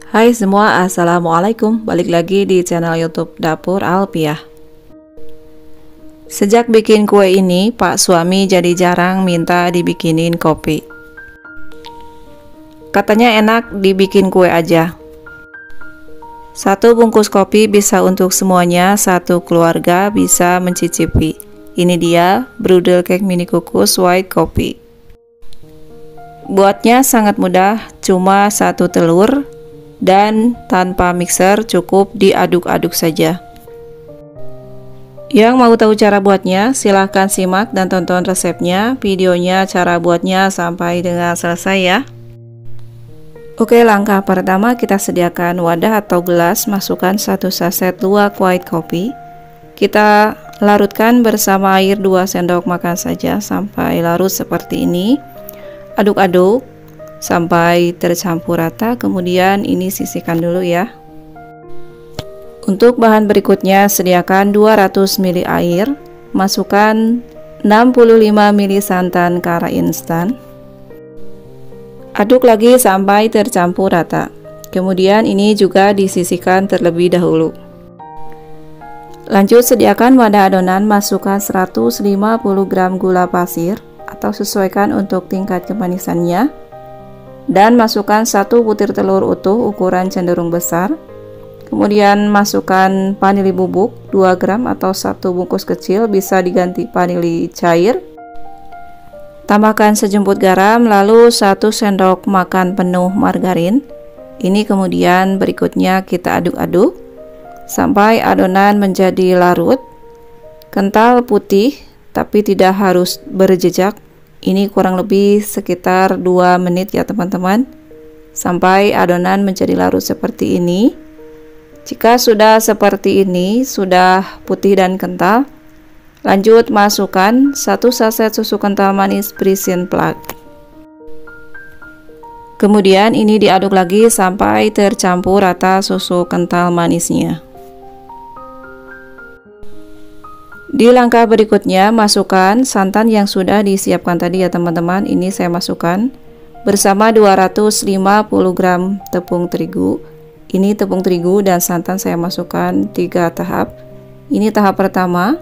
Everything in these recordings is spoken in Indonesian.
Hai semua, assalamualaikum. Balik lagi di channel YouTube Dapur Alpiah. Sejak bikin kue ini, Pak suami jadi jarang minta dibikinin kopi. Katanya enak dibikin kue aja. Satu bungkus kopi bisa untuk semuanya, satu keluarga bisa mencicipi. Ini dia Brudel Cake Mini Kukus White Coffee. Buatnya sangat mudah, cuma satu telur dan tanpa mixer, cukup diaduk-aduk saja. Yang mau tahu cara buatnya, silahkan simak dan tonton resepnya, videonya cara buatnya sampai dengan selesai ya. Oke, langkah pertama kita sediakan wadah atau gelas, masukkan 1 saset luwak white coffee. Kita larutkan bersama air 2 sendok makan saja sampai larut seperti ini. Aduk-aduk sampai tercampur rata, kemudian ini sisihkan dulu ya. Untuk bahan berikutnya, sediakan 200 ml air, masukkan 65 ml santan kara instan, aduk lagi sampai tercampur rata. Kemudian ini juga disisihkan terlebih dahulu. Lanjut sediakan wadah adonan, masukkan 150 gram gula pasir atau sesuaikan untuk tingkat kemanisannya, dan masukkan 1 butir telur utuh ukuran cenderung besar. Kemudian masukkan vanili bubuk 2 gram atau 1 bungkus kecil, bisa diganti vanili cair. Tambahkan sejumput garam, lalu 1 sendok makan penuh margarin. Ini kemudian berikutnya kita aduk-aduk sampai adonan menjadi larut, kental putih tapi tidak harus berjejak. Ini kurang lebih sekitar 2 menit ya teman-teman, sampai adonan menjadi larut seperti ini. Jika sudah seperti ini, sudah putih dan kental, lanjut masukkan 1 saset susu kental manis Frisian Plaque. Kemudian ini diaduk lagi sampai tercampur rata susu kental manisnya. Di langkah berikutnya, masukkan santan yang sudah disiapkan tadi ya teman-teman. Ini saya masukkan bersama 250 gram tepung terigu. Ini tepung terigu dan santan saya masukkan 3 tahap. Ini tahap pertama,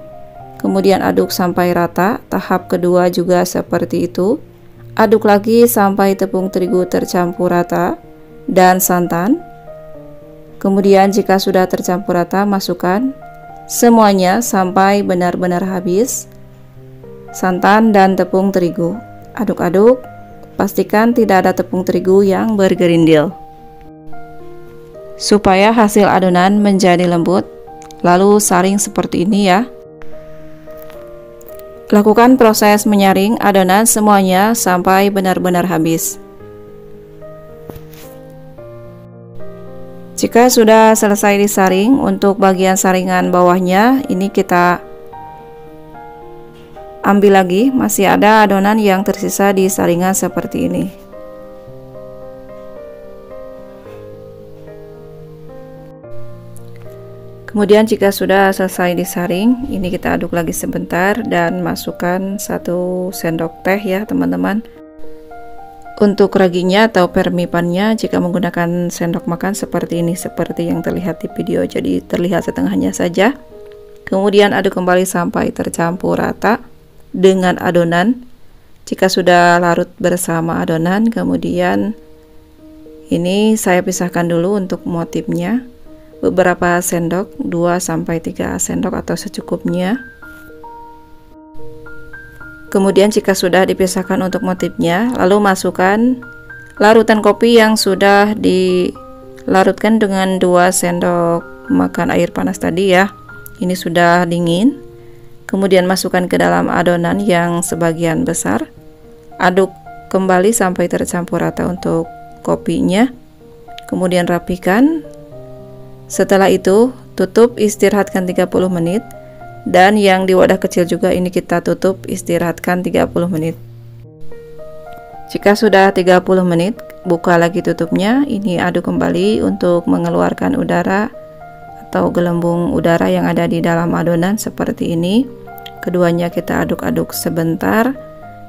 kemudian aduk sampai rata. Tahap kedua juga seperti itu, aduk lagi sampai tepung terigu tercampur rata dan santan. Kemudian jika sudah tercampur rata, masukkan semuanya sampai benar-benar habis santan dan tepung terigu. Aduk-aduk, pastikan tidak ada tepung terigu yang bergerindil supaya hasil adonan menjadi lembut. Lalu saring seperti ini ya. Lakukan proses menyaring adonan semuanya sampai benar-benar habis. Jika sudah selesai disaring, untuk bagian saringan bawahnya ini kita ambil lagi, masih ada adonan yang tersisa di saringan seperti ini. Kemudian jika sudah selesai disaring, ini kita aduk lagi sebentar dan masukkan 1 sendok teh ya teman-teman. Untuk raginya atau permipannya, jika menggunakan sendok makan seperti ini, seperti yang terlihat di video, jadi terlihat setengahnya saja. Kemudian aduk kembali sampai tercampur rata dengan adonan. Jika sudah larut bersama adonan, kemudian ini saya pisahkan dulu untuk motifnya. Beberapa sendok, 2-3 sendok atau secukupnya. Kemudian jika sudah dipisahkan untuk motifnya, lalu masukkan larutan kopi yang sudah dilarutkan dengan 2 sendok makan air panas tadi ya. Ini sudah dingin. Kemudian masukkan ke dalam adonan yang sebagian besar. Aduk kembali sampai tercampur rata untuk kopinya. Kemudian rapikan. Setelah itu tutup, istirahatkan 30 menit. Dan yang di wadah kecil juga ini kita tutup, istirahatkan 30 menit. Jika sudah 30 menit, buka lagi tutupnya. Ini aduk kembali untuk mengeluarkan udara atau gelembung udara yang ada di dalam adonan seperti ini. Keduanya kita aduk-aduk sebentar.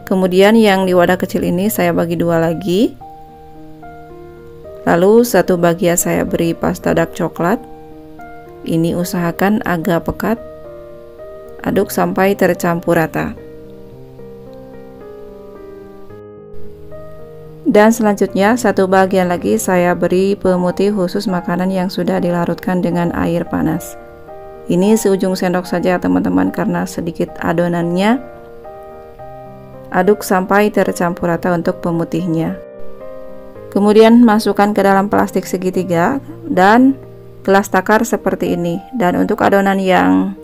Kemudian yang di wadah kecil ini saya bagi 2 lagi. Lalu satu bagian saya beri pasta dark coklat. Ini usahakan agak pekat. Aduk sampai tercampur rata. Dan selanjutnya satu bagian lagi saya beri pemutih khusus makanan yang sudah dilarutkan dengan air panas. Ini seujung sendok saja teman-teman karena sedikit adonannya. Aduk sampai tercampur rata untuk pemutihnya. Kemudian masukkan ke dalam plastik segitiga dan gelas takar seperti ini. Dan untuk adonan yang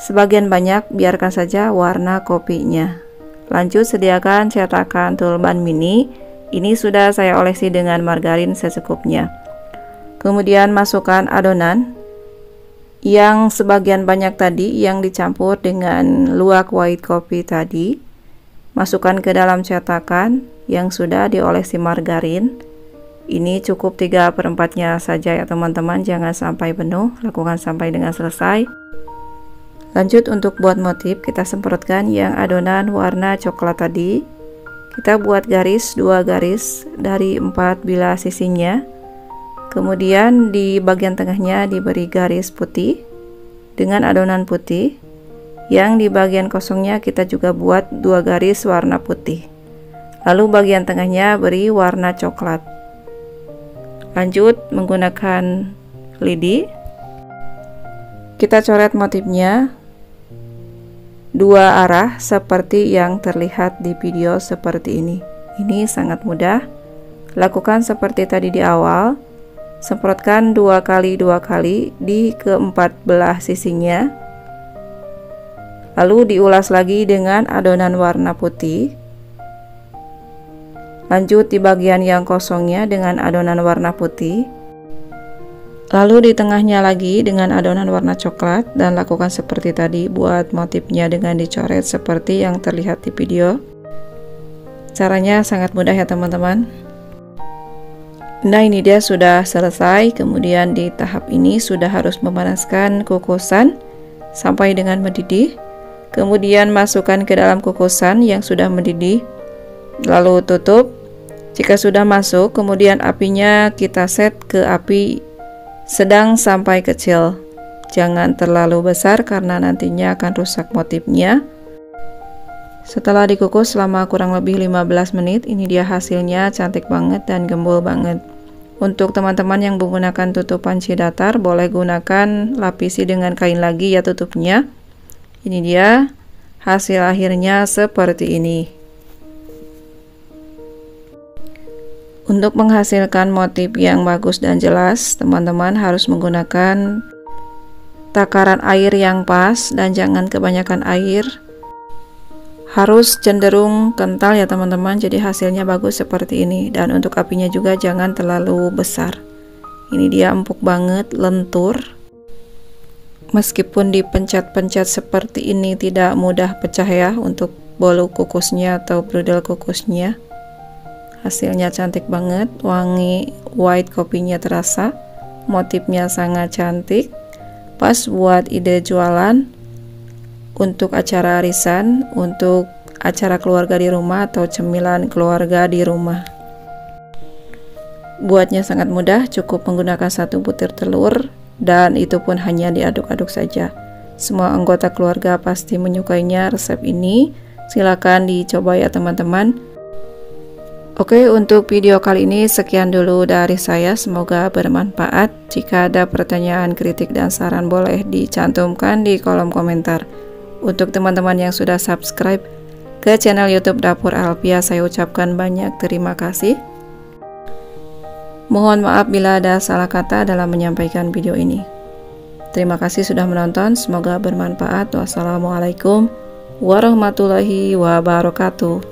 sebagian banyak biarkan saja warna kopinya. Lanjut sediakan cetakan tulban mini. Ini sudah saya olesi dengan margarin secukupnya. Kemudian masukkan adonan yang sebagian banyak tadi yang dicampur dengan luwak white coffee tadi. Masukkan ke dalam cetakan yang sudah diolesi margarin. Ini cukup 3/4-nya saja ya teman-teman, jangan sampai penuh, lakukan sampai dengan selesai. Lanjut untuk buat motif, kita semprotkan yang adonan warna coklat tadi. Kita buat garis 2 garis dari 4 bilah sisinya. Kemudian di bagian tengahnya diberi garis putih dengan adonan putih. Yang di bagian kosongnya kita juga buat 2 garis warna putih. Lalu bagian tengahnya beri warna coklat. Lanjut menggunakan lidi. Kita coret motifnya 2 arah seperti yang terlihat di video seperti ini. Ini sangat mudah. Lakukan seperti tadi di awal. Semprotkan 2 kali 2 kali di keempat belah sisinya. Lalu diulas lagi dengan adonan warna putih. Lanjut di bagian yang kosongnya dengan adonan warna putih. Lalu di tengahnya lagi dengan adonan warna coklat dan lakukan seperti tadi, buat motifnya dengan dicoret seperti yang terlihat di video. Caranya sangat mudah ya teman-teman. Nah ini dia sudah selesai. Kemudian di tahap ini sudah harus memanaskan kukusan sampai dengan mendidih. Kemudian masukkan ke dalam kukusan yang sudah mendidih. Lalu tutup. Jika sudah masuk, kemudian apinya kita set ke api sedang sampai kecil. Jangan terlalu besar karena nantinya akan rusak motifnya. Setelah dikukus selama kurang lebih 15 menit, ini dia hasilnya, cantik banget dan gembul banget. Untuk teman-teman yang menggunakan tutup panci datar, boleh gunakan lapisi dengan kain lagi ya tutupnya. Ini dia hasil akhirnya seperti ini. Untuk menghasilkan motif yang bagus dan jelas, teman-teman harus menggunakan takaran air yang pas dan jangan kebanyakan air. Harus cenderung kental ya teman-teman, jadi hasilnya bagus seperti ini. Dan untuk apinya juga jangan terlalu besar. Ini dia empuk banget, lentur. Meskipun dipencet-pencet seperti ini tidak mudah pecah ya untuk bolu kukusnya atau brudel kukusnya. Hasilnya cantik banget, wangi white kopinya terasa, motifnya sangat cantik, pas buat ide jualan, untuk acara arisan, untuk acara keluarga di rumah atau cemilan keluarga di rumah. Buatnya sangat mudah, cukup menggunakan 1 butir telur dan itu pun hanya diaduk-aduk saja. Semua anggota keluarga pasti menyukainya resep ini. Silakan dicoba ya teman-teman. Oke, untuk video kali ini sekian dulu dari saya, semoga bermanfaat. Jika ada pertanyaan, kritik, dan saran boleh dicantumkan di kolom komentar. Untuk teman-teman yang sudah subscribe ke channel YouTube Dapur Alfia, saya ucapkan banyak terima kasih. Mohon maaf bila ada salah kata dalam menyampaikan video ini. Terima kasih sudah menonton, semoga bermanfaat. Wassalamualaikum warahmatullahi wabarakatuh.